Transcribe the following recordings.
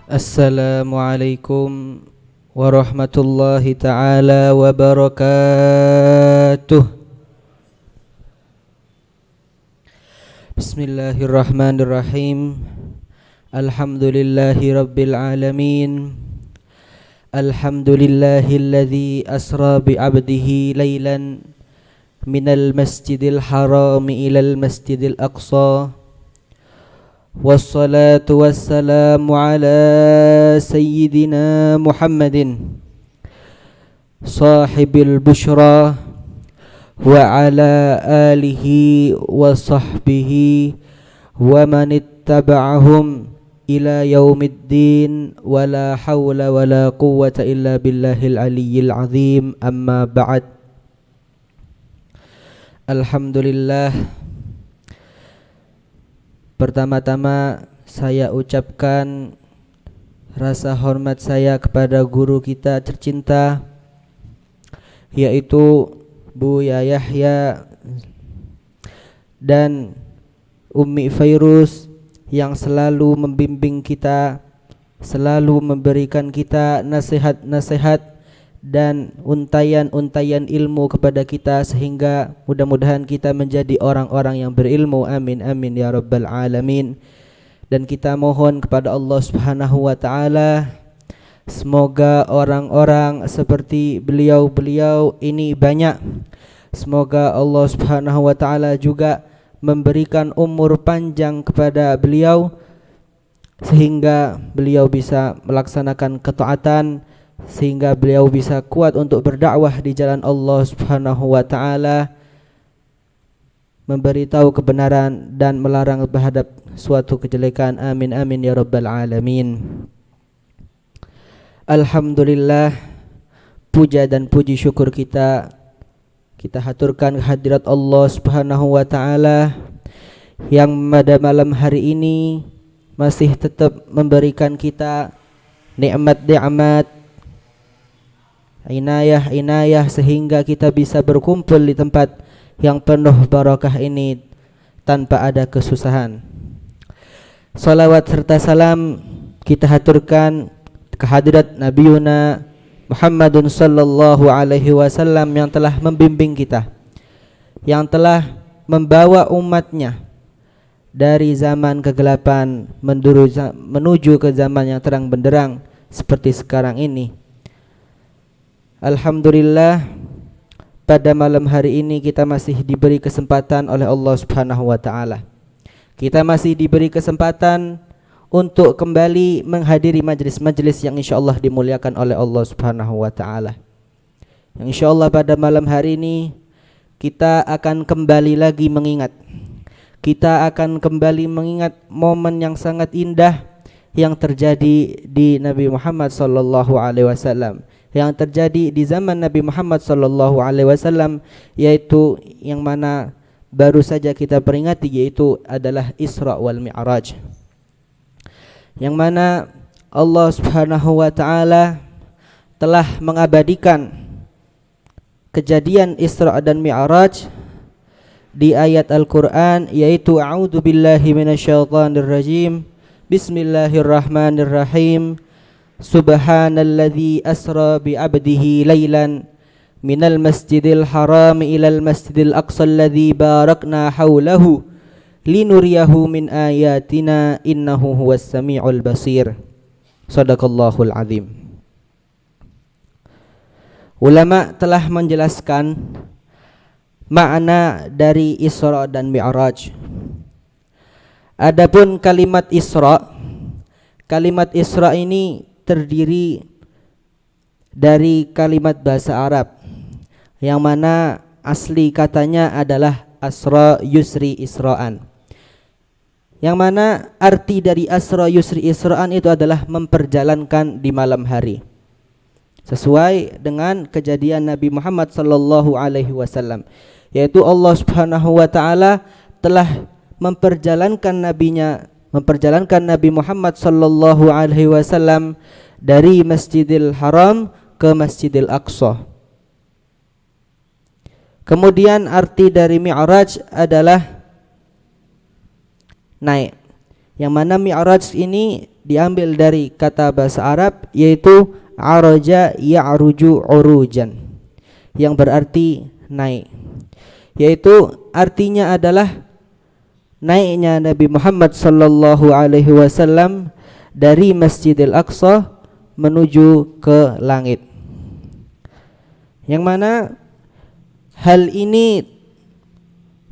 Assalamualaikum warahmatullahi taala wabarakatuh. Bismillahirrahmanirrahim. Alhamdulillahi rabbil alamin. Alhamdulillahilladzi asra bi 'abdihi lailan minal masjidil harami ilal masjidil aqsa. Wassalatu wassalamu ala sayyidina Muhammadin sahibil bushra wa ala alihi wa sahbihi wa man ittaba'ahum ila yaumiddin wa la hawla wa la quwwata illa billahil aliyyil azim. Amma ba'd. Alhamdulillah, pertama-tama saya ucapkan rasa hormat saya kepada guru kita tercinta, yaitu Buya Yahya dan Ummi Fairuz, yang selalu membimbing kita, selalu memberikan kita nasihat-nasihat dan untayan-untayan ilmu kepada kita, sehingga mudah-mudahan kita menjadi orang-orang yang berilmu. Amin amin ya rabbal alamin. Dan kita mohon kepada Allah Subhanahu wa taala, semoga orang-orang seperti beliau-beliau ini banyak. Semoga Allah Subhanahu wa taala juga memberikan umur panjang kepada beliau, sehingga beliau bisa melaksanakan ketaatan, sehingga beliau bisa kuat untuk berdakwah di jalan Allah Subhanahu wa taala, memberitahu kebenaran dan melarang terhadap suatu kejelekan. Amin amin ya rabbal alamin. Alhamdulillah, puja dan puji syukur kita haturkan kehadirat Allah Subhanahu wa taala yang pada malam hari ini masih tetap memberikan kita nikmat-nikmat, inayah sehingga kita bisa berkumpul di tempat yang penuh barakah ini tanpa ada kesusahan. Salawat serta salam kita haturkan kehadirat Nabiuna Muhammadun sallallahu alaihi wasallam, yang telah membimbing kita, yang telah membawa umatnya dari zaman kegelapan menuju ke zaman yang terang benderang seperti sekarang ini. Alhamdulillah, pada malam hari ini kita masih diberi kesempatan oleh Allah Subhanahu wa taala. Kita masih diberi kesempatan untuk kembali menghadiri majlis-majlis yang insyaallah dimuliakan oleh Allah Subhanahu wa taala. Yang insyaallah pada malam hari ini kita akan kembali lagi mengingat. Kita akan kembali mengingat momen yang sangat indah yang terjadi di Nabi Muhammad sallallahu alaihi wasallam, yang terjadi di zaman Nabi Muhammad sallallahu alaihi wasallam, yaitu yang mana baru saja kita peringati, yaitu adalah Isra wal Mi'raj, yang mana Allah Subhanahu wa taala telah mengabadikan kejadian Isra dan Mi'raj di ayat Al-Qur'an, yaitu a'udzu billahi minasyaitonir rajim. Bismillahirrahmanirrahim. Subhanalladzi asra bi 'abdihi lailan minal masjidil haram ilal masjidil aqsa alladzi barakna haulahu linuriyahu min ayatina innahu huwas samiul basir. Shadaqallahul azim. Ulama telah menjelaskan makna dari Isra dan Mi'raj. Adapun kalimat Isra ini terdiri dari kalimat bahasa Arab, yang mana asli katanya adalah asra yusri isra'an, yang mana arti dari asra yusri isra'an itu adalah memperjalankan di malam hari, sesuai dengan kejadian Nabi Muhammad sallallahu alaihi wasallam, yaitu Allah Subhanahu wa taala telah memperjalankan Nabi Muhammad sallallahu alaihi wasallam dari Masjidil Haram ke Masjidil Aqsa. Kemudian arti dari Mi'raj adalah naik. Yang mana Mi'raj ini diambil dari kata bahasa Arab yaitu araja ya'ruju urujan, yang berarti naik, yaitu artinya adalah naiknya Nabi Muhammad sallallahu alaihi wasallam dari Masjidil Aqsa menuju ke langit. Yang mana hal ini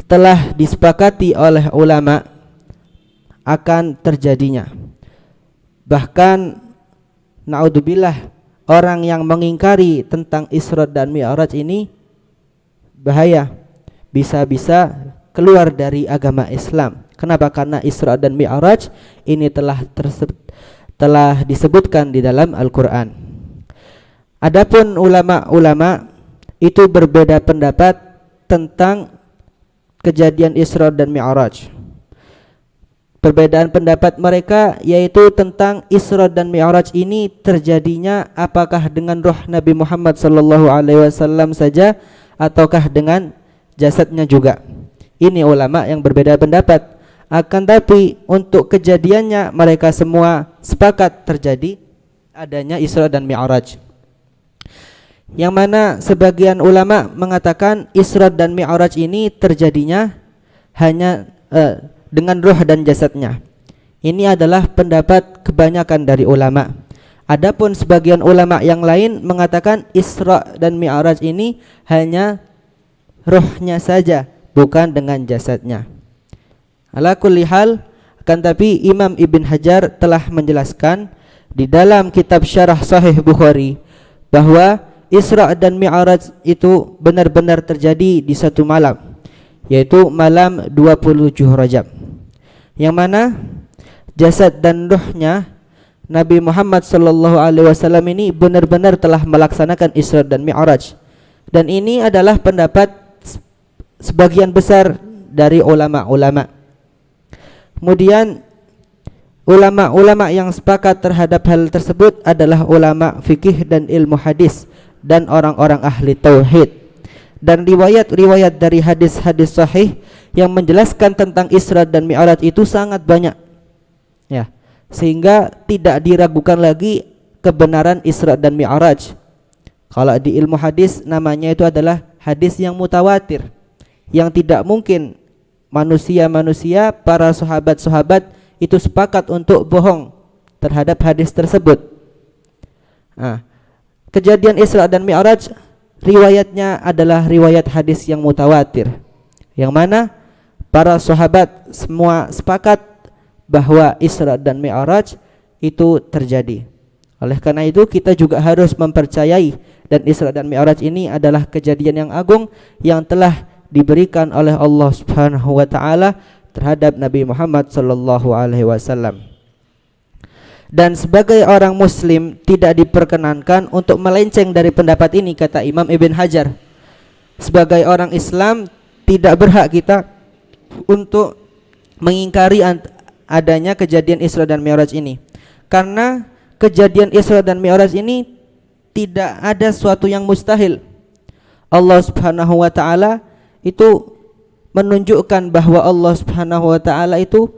telah disepakati oleh ulama akan terjadinya. Bahkan naudzubillah, orang yang mengingkari tentang Isra dan Mi'raj ini bahaya, bisa-bisa keluar dari agama Islam. Kenapa? Karena Isra dan Mi'raj ini telah disebutkan di dalam Al-Qur'an. Adapun ulama-ulama itu berbeda pendapat tentang kejadian Isra dan Mi'raj. Perbedaan pendapat mereka yaitu tentang Isra dan Mi'raj ini terjadinya apakah dengan roh Nabi Muhammad sallallahu alaihi wasallam saja ataukah dengan jasadnya juga. Ini ulama yang berbeda pendapat. Akan tapi untuk kejadiannya mereka semua sepakat terjadi adanya Isra dan Mi'raj. Yang mana sebagian ulama mengatakan Isra dan Mi'raj ini terjadinya hanya dengan roh dan jasadnya. Ini adalah pendapat kebanyakan dari ulama. Adapun sebagian ulama yang lain mengatakan Isra dan Mi'raj ini hanya rohnya saja, bukan dengan jasadnya. Ala kulli hal, akan tapi Imam Ibn Hajar telah menjelaskan di dalam kitab Syarah Sahih Bukhari bahwa Isra dan Mi'raj itu benar-benar terjadi di satu malam, yaitu malam 27 Rajab, yang mana jasad dan ruhnya Nabi Muhammad sallallahu alaihi wasallam ini benar-benar telah melaksanakan Isra dan Mi'raj. Dan ini adalah pendapat sebagian besar dari ulama-ulama. Kemudian ulama-ulama yang sepakat terhadap hal tersebut adalah ulama fikih dan ilmu hadis dan orang-orang ahli tauhid. Dan riwayat-riwayat dari hadis-hadis sahih yang menjelaskan tentang Isra dan Mi'raj itu sangat banyak, ya, sehingga tidak diragukan lagi kebenaran Isra dan Mi'raj. Kalau di ilmu hadis namanya itu adalah hadis yang mutawatir, yang tidak mungkin manusia-manusia, para sahabat-sahabat itu sepakat untuk bohong terhadap hadis tersebut. Kejadian Isra dan Mi'raj riwayatnya adalah riwayat hadis yang mutawatir, yang mana para sahabat semua sepakat bahwa Isra dan Mi'raj itu terjadi. Oleh karena itu kita juga harus mempercayai dan Isra dan Mi'raj ini adalah kejadian yang agung yang telah diberikan oleh Allah Subhanahu wa taala terhadap Nabi Muhammad sallallahu alaihi wasallam. Dan sebagai orang muslim tidak diperkenankan untuk melenceng dari pendapat ini, kata Imam Ibn Hajar. Sebagai orang Islam tidak berhak kita untuk mengingkari adanya kejadian Isra dan Mi'raj ini, karena kejadian Isra dan Mi'raj ini tidak ada suatu yang mustahil. Allah Subhanahu wa taala itu menunjukkan bahwa Allah Subhanahu wa taala itu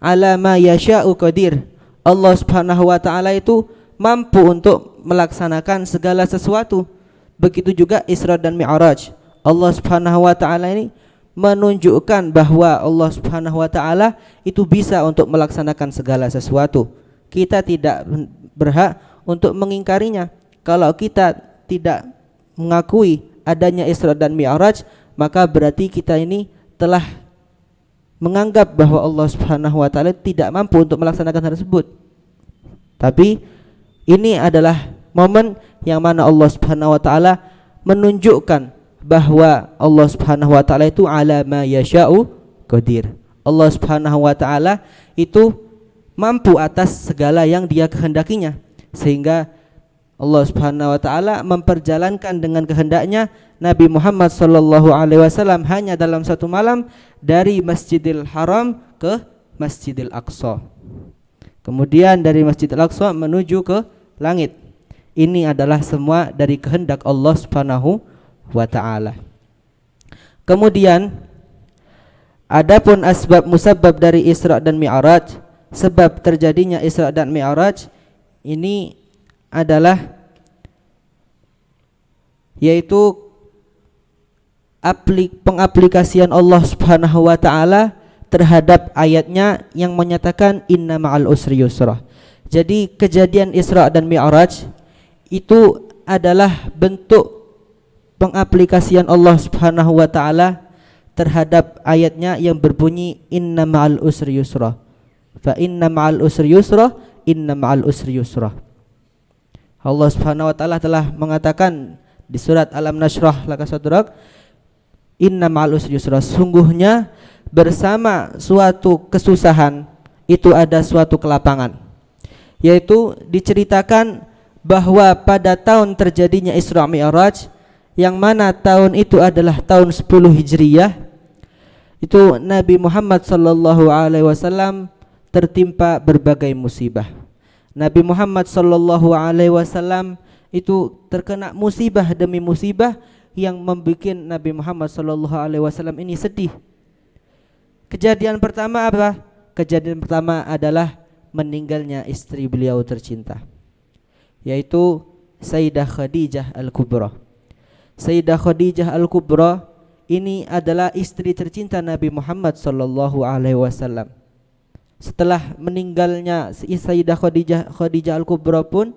ala ma yasha'u qadir. Allah Subhanahu wa taala itu mampu untuk melaksanakan segala sesuatu. Begitu juga Isra dan Mi'raj. Allah Subhanahu wa taala ini menunjukkan bahwa Allah Subhanahu wa taala itu bisa untuk melaksanakan segala sesuatu. Kita tidak berhak untuk mengingkarinya. Kalau kita tidak mengakui adanya Isra dan Mi'raj, maka berarti kita ini telah menganggap bahwa Allah Subhanahu wa taala tidak mampu untuk melaksanakan hal tersebut. Tapi ini adalah momen yang mana Allah Subhanahu wa taala menunjukkan bahwa Allah Subhanahu wa taala itu ala ma yasha'u qadir. Allah Subhanahu wa taala itu mampu atas segala yang Dia kehendakinya, sehingga Allah Subhanahu wa taala memperjalankan dengan kehendaknya Nabi Muhammad sallallahu alaihi wasallam hanya dalam satu malam dari Masjidil Haram ke Masjidil Aqsa. Kemudian dari Masjidil Aqsa menuju ke langit. Ini adalah semua dari kehendak Allah Subhanahu wa taala. Kemudian adapun asbab musabbab dari Isra dan Mi'raj, sebab terjadinya Isra dan Mi'raj ini adalah yaitu pengaplikasian Allah Subhanahu wa taala terhadap ayatnya yang menyatakan inna ma'al usri yusra. Jadi kejadian Isra dan Mi'raj itu adalah bentuk pengaplikasian Allah Subhanahu wa taala terhadap ayatnya yang berbunyi inna ma'al usri yusra. Fa inna ma'al usri yusra, inna ma'al usri yusra. Allah Subhanahu wa taala telah mengatakan di surat Alam Nashrah laka sadrak, inna ma'al usri yusra, sungguhnya bersama suatu kesusahan itu ada suatu kelapangan. Yaitu diceritakan bahwa pada tahun terjadinya Isra Mi'raj, yang mana tahun itu adalah tahun 10 Hijriyah, itu Nabi Muhammad sallallahu alaihi wasallam tertimpa berbagai musibah. Nabi Muhammad sallallahu alaihi wasallam itu terkena musibah demi musibah yang membuat Nabi Muhammad sallallahu alaihi wasallam ini sedih. Kejadian pertama apa? Kejadian pertama adalah meninggalnya istri beliau tercinta, yaitu Sayyidah Khadijah Al-Kubra. Sayyidah Khadijah Al-Kubra ini adalah istri tercinta Nabi Muhammad sallallahu alaihi wasallam. Setelah meninggalnya Sayyidah Khadijah Al-Kubra pun,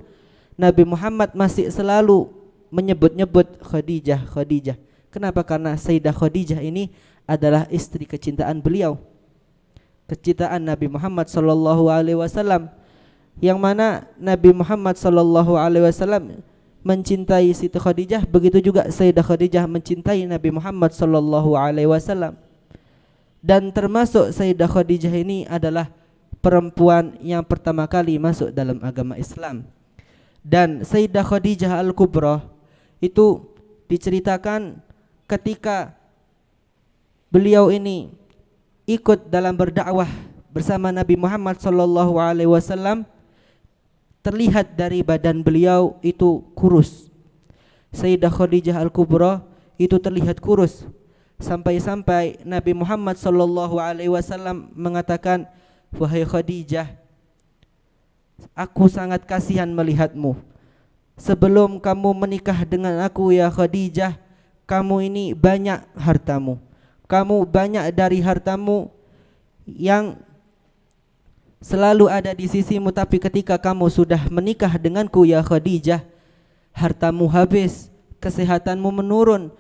Nabi Muhammad masih selalu menyebut-nyebut Khadijah, Khadijah. Kenapa? Karena Sayyidah Khadijah ini adalah istri kecintaan beliau, kecintaan Nabi Muhammad sallallahu alaihi wasallam, yang mana Nabi Muhammad sallallahu alaihi wasallam mencintai Siti Khadijah, begitu juga Sayyidah Khadijah mencintai Nabi Muhammad sallallahu alaihi wasallam. Dan termasuk Sayyidah Khadijah ini adalah perempuan yang pertama kali masuk dalam agama Islam. Dan Sayyidah Khadijah Al-Kubra itu diceritakan ketika beliau ini ikut dalam berdakwah bersama Nabi Muhammad sallallahu alaihi wasallam, terlihat dari badan beliau itu kurus. Sayyidah Khadijah Al-Kubra itu terlihat kurus, sampai-sampai Nabi Muhammad sallallahu alaihi wasallam mengatakan, "Wahai Khadijah, aku sangat kasihan melihatmu. Sebelum kamu menikah dengan aku ya Khadijah, kamu ini banyak hartamu. Kamu banyak dari hartamu yang selalu ada di sisimu, tapi ketika kamu sudah menikah denganku ya Khadijah, hartamu habis, kesehatanmu menurun,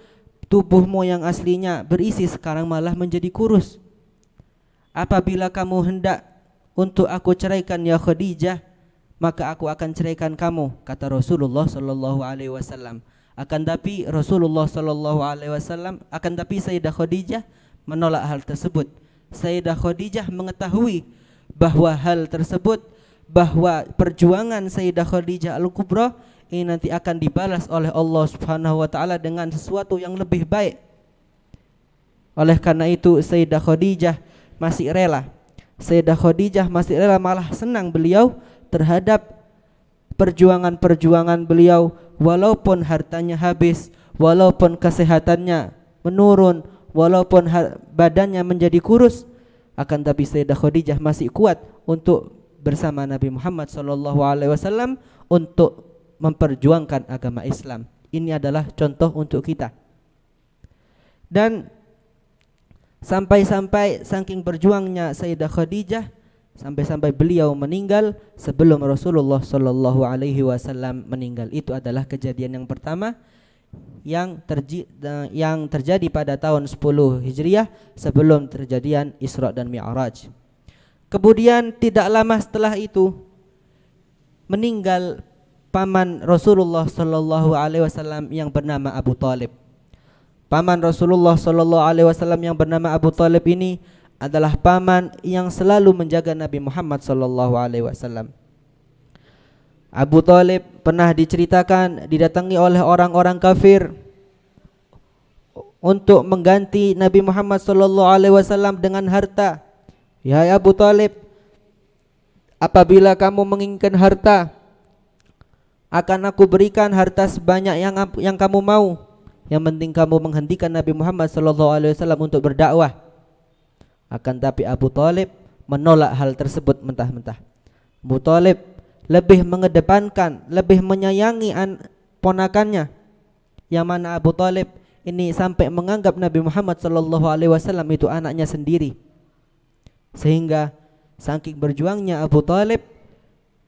tubuhmu yang aslinya berisi sekarang malah menjadi kurus. Apabila kamu hendak untuk aku ceraikan ya Khadijah, maka aku akan ceraikan kamu," kata Rasulullah sallallahu alaihi wasallam. Akan tapi Rasulullah sallallahu alaihi wasallam, akan tapi Sayyidah Khadijah menolak hal tersebut. Sayyidah Khadijah mengetahui bahwa hal tersebut, bahwa perjuangan Sayyidah Khadijah Al-Kubra ini nanti akan dibalas oleh Allah Subhanahu wa taala dengan sesuatu yang lebih baik. Oleh karena itu Sayyidah Khadijah masih rela. Sayyidah Khadijah masih rela, malah senang beliau terhadap perjuangan-perjuangan beliau, walaupun hartanya habis, walaupun kesehatannya menurun, walaupun badannya menjadi kurus, akan tapi Sayyidah Khadijah masih kuat untuk bersama Nabi Muhammad sallallahu alaihi wasallam untuk memperjuangkan agama Islam. Ini adalah contoh untuk kita. Dan sampai-sampai saking berjuangnya Sayyidah Khadijah, sampai-sampai beliau meninggal sebelum Rasulullah sallallahu alaihi wasallam meninggal. Itu adalah kejadian yang pertama yang terjadi pada tahun 10 Hijriah sebelum terjadian Isra dan Mi'raj. Kemudian tidak lama setelah itu meninggal paman Rasulullah sallallahu alaihi wasallam yang bernama Abu Thalib. Paman Rasulullah sallallahu alaihi wasallam yang bernama Abu Thalib ini adalah paman yang selalu menjaga Nabi Muhammad sallallahu alaihi wasallam. Abu Thalib pernah diceritakan didatangi oleh orang-orang kafir untuk mengganti Nabi Muhammad sallallahu alaihi wasallam dengan harta. "Ya Abu Thalib, apabila kamu menginginkan harta, akan aku berikan harta sebanyak yang kamu mau. Yang penting kamu menghentikan Nabi Muhammad sallallahu alaihi wasallam untuk berdakwah." Akan tapi Abu Thalib menolak hal tersebut mentah-mentah. Abu Thalib lebih mengedepankan, lebih menyayangi ponakannya, yang mana Abu Thalib ini sampai menganggap Nabi Muhammad SAW itu anaknya sendiri. Sehingga saking berjuangnya Abu Thalib,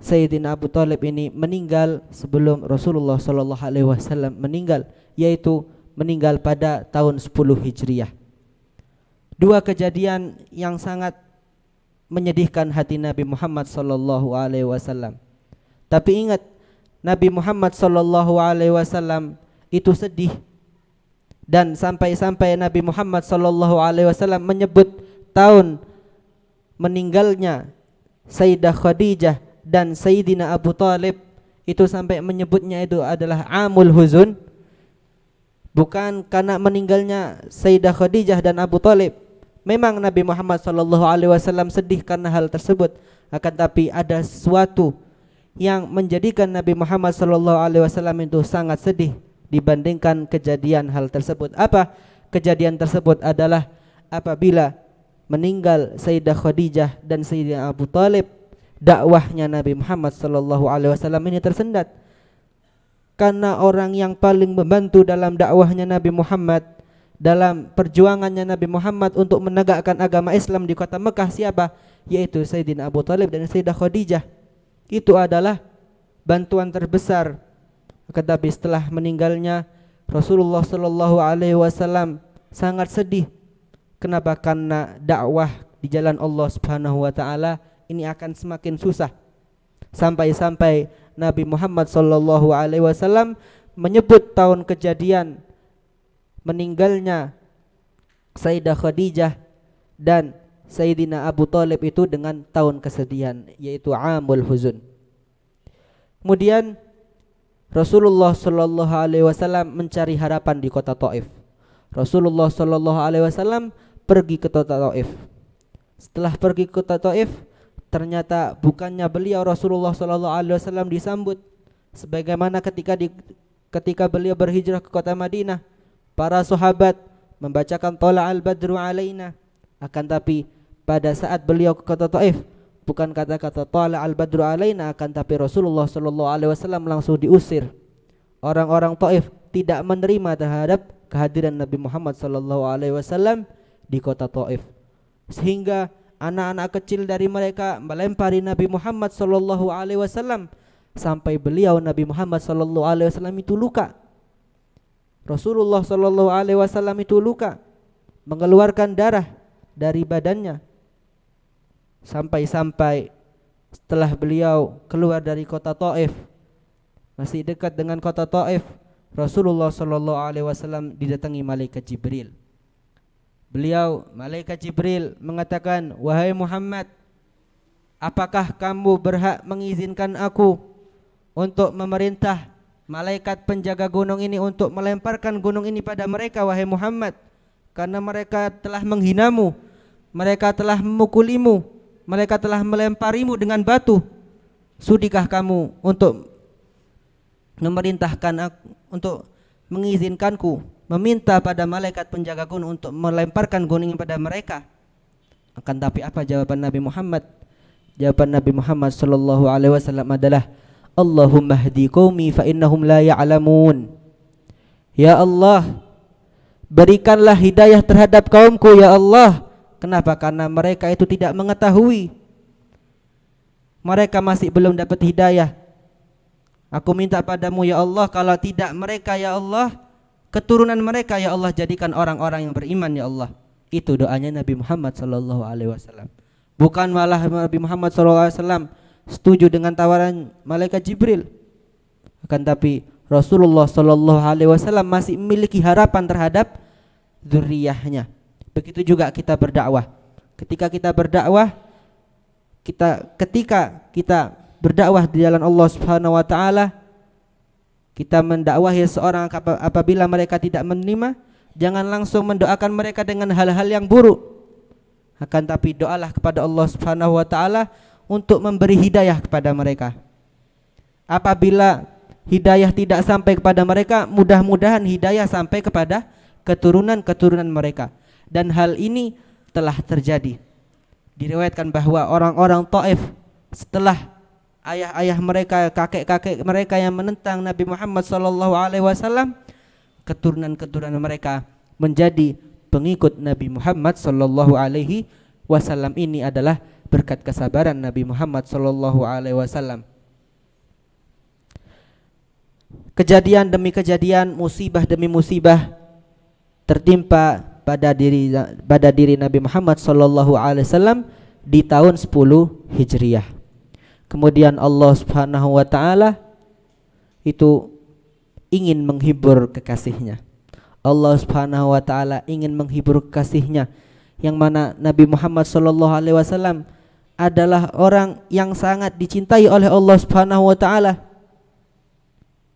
Sayyidina Abu Thalib ini meninggal sebelum Rasulullah SAW meninggal, yaitu meninggal pada tahun 10 Hijriah. Dua kejadian yang sangat menyedihkan hati Nabi Muhammad SAW. Tapi ingat, Nabi Muhammad SAW itu sedih, dan sampai-sampai Nabi Muhammad SAW menyebut tahun meninggalnya Sayyidah Khadijah dan Sayyidina Abu Thalib, itu sampai menyebutnya itu adalah Amul Huzun, bukan karena meninggalnya Sayyidah Khadijah dan Abu Thalib. Memang Nabi Muhammad SAW sedih karena hal tersebut, akan tapi ada sesuatu yang menjadikan Nabi Muhammad SAW itu sangat sedih dibandingkan kejadian hal tersebut. Apa kejadian tersebut? Adalah apabila meninggal Sayyidah Khadijah dan Sayyidina Abu Thalib, dakwahnya Nabi Muhammad SAW ini tersendat. Karena orang yang paling membantu dalam dakwahnya Nabi Muhammad, dalam perjuangannya Nabi Muhammad untuk menegakkan agama Islam di kota Mekah, siapa? Yaitu Sayyidina Abu Thalib dan Sayyidah Khadijah. Itu adalah bantuan terbesar. Tetapi setelah meninggalnya Rasulullah SAW sangat sedih. Kenapa? Karena dakwah di jalan Allah Subhanahu wa taala ini akan semakin susah. Sampai-sampai Nabi Muhammad SAW menyebut tahun kejadian meninggalnya Sayyidah Khadijah dan Sayyidina Abu Thalib itu dengan tahun kesedihan, yaitu Amul Huzun. Kemudian Rasulullah SAW mencari harapan di kota Taif. Rasulullah SAW pergi ke kota Taif. Setelah pergi ke kota Taif, ternyata bukannya beliau Rasulullah SAW disambut sebagaimana ketika beliau berhijrah ke kota Madinah. Para sahabat membacakan Tala'al Badru alaina, akan tapi pada saat beliau ke kota Taif, bukan kata-kata Tala'al Badru alaina, akan tapi Rasulullah SAW langsung diusir. Orang-orang Taif tidak menerima terhadap kehadiran Nabi Muhammad SAW di kota Taif, sehingga anak-anak kecil dari mereka melempari Nabi Muhammad SAW sampai beliau Nabi Muhammad SAW itu luka. Rasulullah SAW itu luka, mengeluarkan darah dari badannya, sampai-sampai setelah beliau keluar dari kota Taif, masih dekat dengan kota Taif, Rasulullah SAW didatangi malaikat Jibril. Malaikat Jibril mengatakan, "Wahai Muhammad, apakah kamu berhak mengizinkan aku untuk memerintah malaikat penjaga gunung ini untuk melemparkan gunung ini pada mereka, wahai Muhammad? Karena mereka telah menghinamu, mereka telah memukulimu, mereka telah melemparimu dengan batu. Sudikah kamu untuk memerintahkan aku, untuk mengizinkanku meminta pada malaikat penjaga gunung untuk melemparkan gunung ini pada mereka?" Akan tapi apa jawaban Nabi Muhammad? Jawaban Nabi Muhammad SAW adalah, "Allahumma hdi qaumi fa innahum la ya'lamun." Ya Allah, berikanlah hidayah terhadap kaumku ya Allah. Kenapa? Karena mereka itu tidak mengetahui. Mereka masih belum dapat hidayah. Aku minta padamu ya Allah, kalau tidak mereka ya Allah, keturunan mereka ya Allah, jadikan orang-orang yang beriman ya Allah. Itu doanya Nabi Muhammad SAW. Bukan malah Nabi Muhammad SAW setuju dengan tawaran malaikat Jibril. Akan tapi Rasulullah SAW masih memiliki harapan terhadap zuriyahnya. Begitu juga kita berdakwah. Ketika kita berdakwah di jalan Allah Subhanahu wa taala, kita mendakwahi seorang apabila mereka tidak menerima, jangan langsung mendoakan mereka dengan hal-hal yang buruk. Akan tapi doalah kepada Allah Subhanahu wa taala untuk memberi hidayah kepada mereka. Apabila hidayah tidak sampai kepada mereka, mudah-mudahan hidayah sampai kepada keturunan-keturunan mereka. Dan hal ini telah terjadi. Diriwayatkan bahwa orang-orang Taif setelah ayah-ayah mereka, kakek-kakek mereka yang menentang Nabi Muhammad SAW, keturunan-keturunan mereka menjadi pengikut Nabi Muhammad SAW. Ini adalah berkat kesabaran Nabi Muhammad SAW. Kejadian demi kejadian, musibah demi musibah tertimpa pada diri Nabi Muhammad SAW di tahun 10 Hijriah. Kemudian Allah Subhanahu wa taala itu ingin menghibur kekasihnya. Allah Subhanahu wa taala ingin menghibur kekasihnya, yang mana Nabi Muhammad SAW adalah orang yang sangat dicintai oleh Allah Subhanahu wa taala.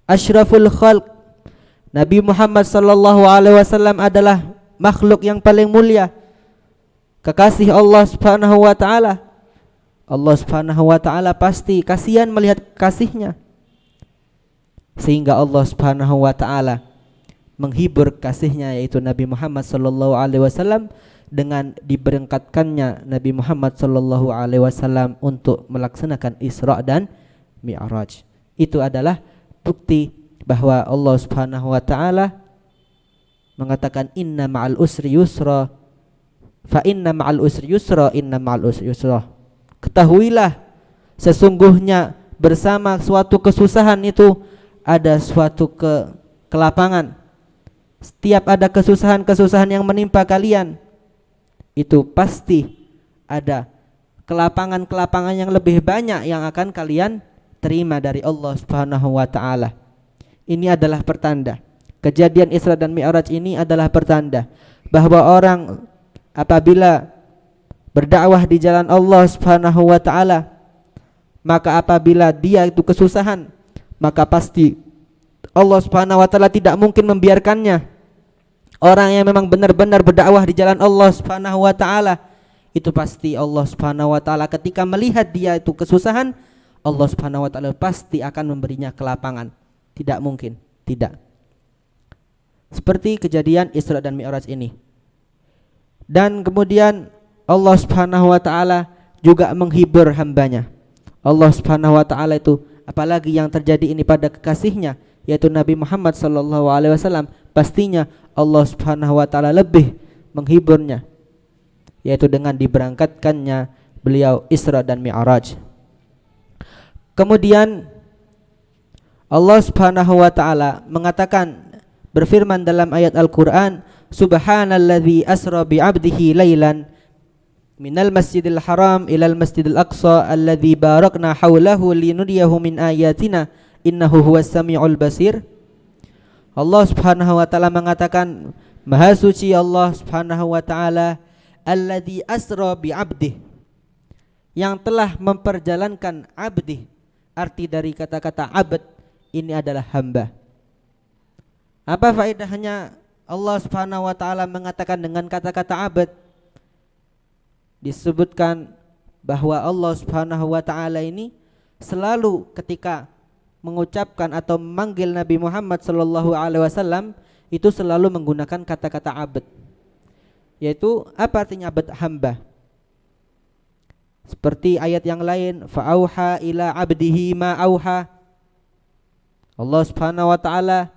Asyraful khalq. Nabi Muhammad SAW adalah makhluk yang paling mulia, kekasih Allah Subhanahu wa taala. Allah Subhanahu wa taala pasti kasihan melihat kasihnya, sehingga Allah Subhanahu wa taala menghibur kasihnya, yaitu Nabi Muhammad SAW, dengan diberangkatkannya Nabi Muhammad SAW untuk melaksanakan Isra dan Mi'raj. Itu adalah bukti bahwa Allah Subhanahu wa taala mengatakan inna ma'al usri yusra, fa inna ma'al usri yusra, inna ma'al usri yusra. Ketahuilah sesungguhnya bersama suatu kesusahan itu ada suatu kelapangan. Setiap ada kesusahan-kesusahan yang menimpa kalian, itu pasti ada kelapangan-kelapangan yang lebih banyak yang akan kalian terima dari Allah Subhanahu wa taala. Ini adalah pertanda. Kejadian Isra dan Mi'raj ini adalah pertanda bahwa orang apabila berdakwah di jalan Allah Subhanahu wa taala, maka apabila dia itu kesusahan, maka pasti Allah Subhanahu wa taala tidak mungkin membiarkannya. Orang yang memang benar-benar berdakwah di jalan Allah Subhanahu wa taala, itu pasti Allah Subhanahu wa taala ketika melihat dia itu kesusahan, Allah Subhanahu wa taala pasti akan memberinya kelapangan. Tidak mungkin tidak. Seperti kejadian Isra dan Mi'raj ini. Dan kemudian Allah Subhanahu wa taala juga menghibur hambanya. Allah Subhanahu wa taala itu, apalagi yang terjadi ini pada kekasihnya, yaitu Nabi Muhammad SAW, pastinya Allah Subhanahu wa taala lebih menghiburnya, yaitu dengan diberangkatkannya beliau Isra dan Mi'raj. Kemudian Allah Subhanahu wa taala mengatakan, berfirman dalam ayat Al-Qur'an, subhanalladzi asra bi 'abdihi lailan minal masjidil haram ilal masjidil aqsa alladzi barakna haulahu linuriyahu min ayatina innahu huwas samiul basir. Allah Subhanahu wa taala mengatakan, maha suci Allah Subhanahu wa taala alladzi asra bi 'abdihi, yang telah memperjalankan abdi. Arti dari kata-kata abd ini adalah hamba. Apa faedahnya Allah Subhanahu wa taala mengatakan dengan kata-kata abd? Disebutkan bahwa Allah Subhanahu wa taala ini selalu ketika mengucapkan atau memanggil Nabi Muhammad sallallahu alaihi wasallam itu selalu menggunakan kata-kata abd. Yaitu apa artinya abd? Hamba. Seperti ayat yang lain, fa'auha ila abdihi ma auha. Allah Subhanahu wa taala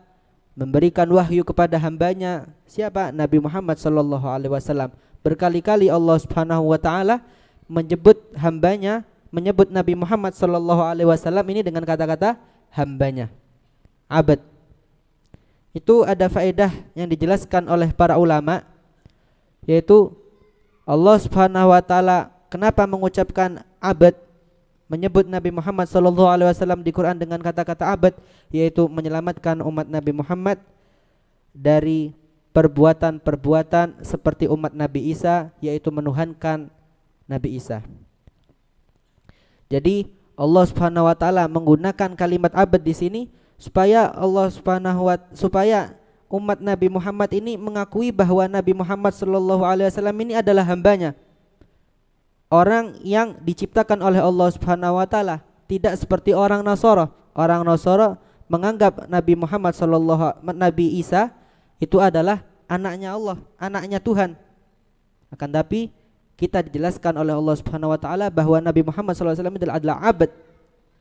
memberikan wahyu kepada hambanya. Siapa? Nabi Muhammad sallallahu alaihi wasallam. Berkali-kali Allah Subhanahu wa taala menyebut hambanya, menyebut Nabi Muhammad sallallahu alaihi wasallam ini dengan kata-kata hambanya, abad. Itu ada faedah yang dijelaskan oleh para ulama, yaitu Allah Subhanahu wa taala kenapa mengucapkan abad, menyebut Nabi Muhammad sallallahu alaihi wasallam di Quran dengan kata-kata abad, yaitu menyelamatkan umat Nabi Muhammad dari perbuatan-perbuatan seperti umat Nabi Isa, yaitu menuhankan Nabi Isa. Jadi Allah Subhanahu wa taala menggunakan kalimat abad di sini supaya supaya umat Nabi Muhammad ini mengakui bahwa Nabi Muhammad sallallahu alaihi wasallam ini adalah hambanya. Orang yang diciptakan oleh Allah Subhanahu wa taala, tidak seperti orang Nasara. Orang Nasara menganggap Nabi Isa itu adalah anaknya Allah, anaknya Tuhan. Akan tapi kita dijelaskan oleh Allah Subhanahu wa taala bahwa Nabi Muhammad SAW adalah abd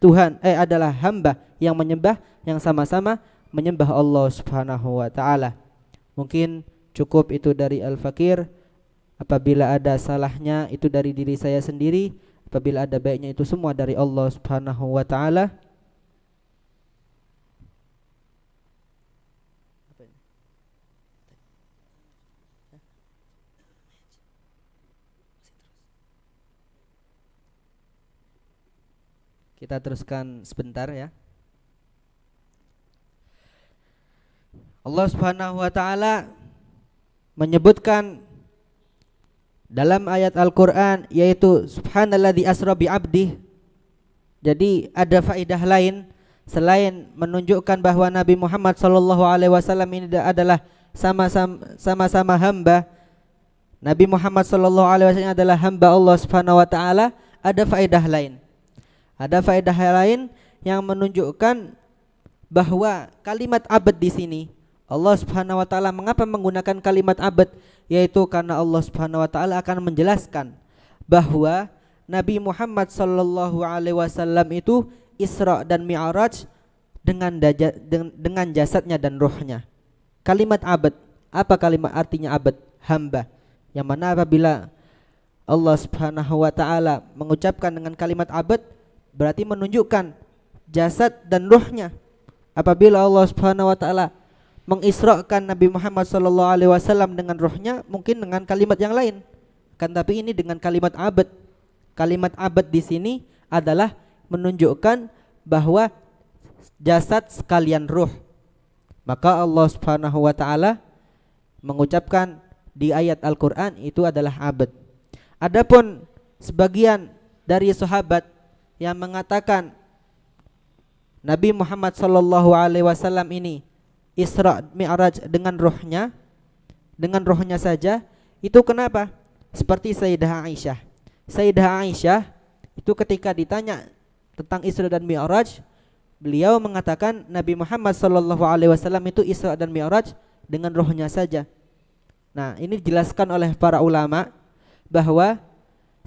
Tuhan, adalah hamba yang menyembah, yang sama-sama menyembah Allah Subhanahu wa taala. Mungkin cukup itu dari Al-Fakir. Apabila ada salahnya itu dari diri saya sendiri, apabila ada baiknya itu semua dari Allah Subhanahu wa taala. Kita teruskan sebentar ya. Allah Subhanahu wa taala menyebutkan dalam ayat Al-Qur'an, yaitu subhanalladzi asra bi 'abdihi. Jadi ada faedah lain selain menunjukkan bahwa Nabi Muhammad sallallahu alaihi wasallam ini adalah sama-sama hamba. Nabi Muhammad sallallahu alaihi wasallam adalah hamba Allah Subhanahu wa taala. Ada faedah lain. Ada faedah lain yang menunjukkan bahwa kalimat abad di sini, Allah Subhanahu wa taala mengapa menggunakan kalimat abad, yaitu karena Allah Subhanahu wa taala akan menjelaskan bahwa Nabi Muhammad sallallahu alaihi wasallam itu Isra dan Mi'raj dengan jasadnya dan ruhnya. Kalimat abad, apa kalimat artinya abad? Hamba. Yang mana apabila Allah Subhanahu wa taala mengucapkan dengan kalimat abad, berarti menunjukkan jasad dan ruhnya. Apabila Allah Subhanahu wa taala mengisrakan Nabi Muhammad sallallahu alaihi wasallam dengan ruhnya, mungkin dengan kalimat yang lain. Kan tapi ini dengan kalimat abad. Kalimat abad di sini adalah menunjukkan bahwa jasad sekalian ruh. Maka Allah Subhanahu wa taala mengucapkan di ayat Al-Qur'an itu adalah abad. Adapun sebagian dari sahabat yang mengatakan Nabi Muhammad sallallahu alaihi wasallam ini Isra Mi'raj dengan rohnya saja, itu kenapa? Seperti Sayyidah Aisyah. Sayyidah Aisyah itu ketika ditanya tentang Isra dan Mi'raj, beliau mengatakan Nabi Muhammad sallallahu alaihi wasallam itu Isra dan Mi'raj dengan rohnya saja. Nah, ini dijelaskan oleh para ulama bahwa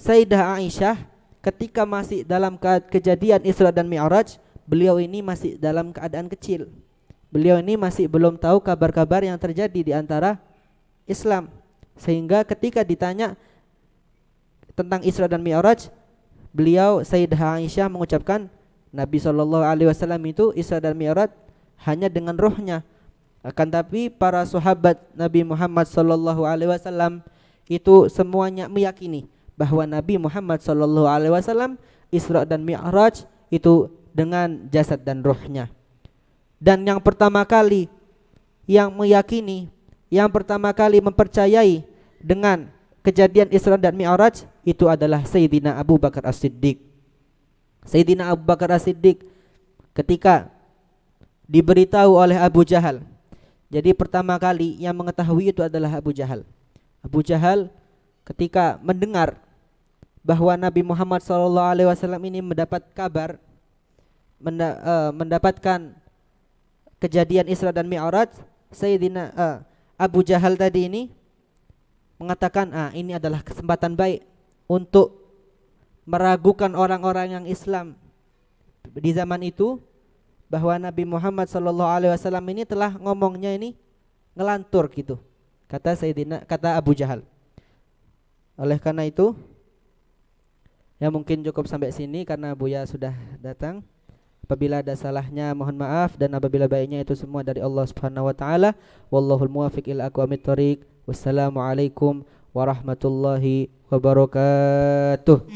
Sayyidah Aisyah ketika masih dalam kejadian Isra dan Mi'raj, beliau ini masih dalam keadaan kecil. Beliau ini masih belum tahu kabar-kabar yang terjadi di antara Islam. Sehingga ketika ditanya tentang Isra dan Mi'raj, beliau Sayyidah Aisyah mengucapkan Nabi sallallahu alaihi wasallam itu Isra dan Mi'raj hanya dengan rohnya. Akan tapi para sahabat Nabi Muhammad sallallahu alaihi wasallam itu semuanya meyakini bahwa Nabi Muhammad sallallahu alaihi wasallam Isra dan Mi'raj itu dengan jasad dan rohnya. Dan yang pertama kali yang meyakini, yang pertama kali mempercayai dengan kejadian Isra dan Mi'raj itu adalah Sayyidina Abu Bakar As-Siddiq. Sayyidina Abu Bakar As-Siddiq ketika diberitahu oleh Abu Jahal. Jadi pertama kali yang mengetahui itu adalah Abu Jahal. Abu Jahal ketika mendengar bahwa Nabi Muhammad SAW ini mendapat kabar, mendapatkan kejadian Isra dan Mi'raj, Sayyidina Abu Jahal tadi ini mengatakan, ini adalah kesempatan baik untuk meragukan orang-orang yang Islam di zaman itu bahwa Nabi Muhammad SAW ini telah ngomongnya ini ngelantur gitu, kata Abu Jahal. Oleh karena itu, ya mungkin cukup sampai sini karena Buya sudah datang. Apabila ada salahnya mohon maaf, dan apabila baiknya itu semua dari Allah Subhanahu wa taala. Wallahul muwaffiq ila aqwamit thoriq. Wassalamualaikum warahmatullahi wabarakatuh.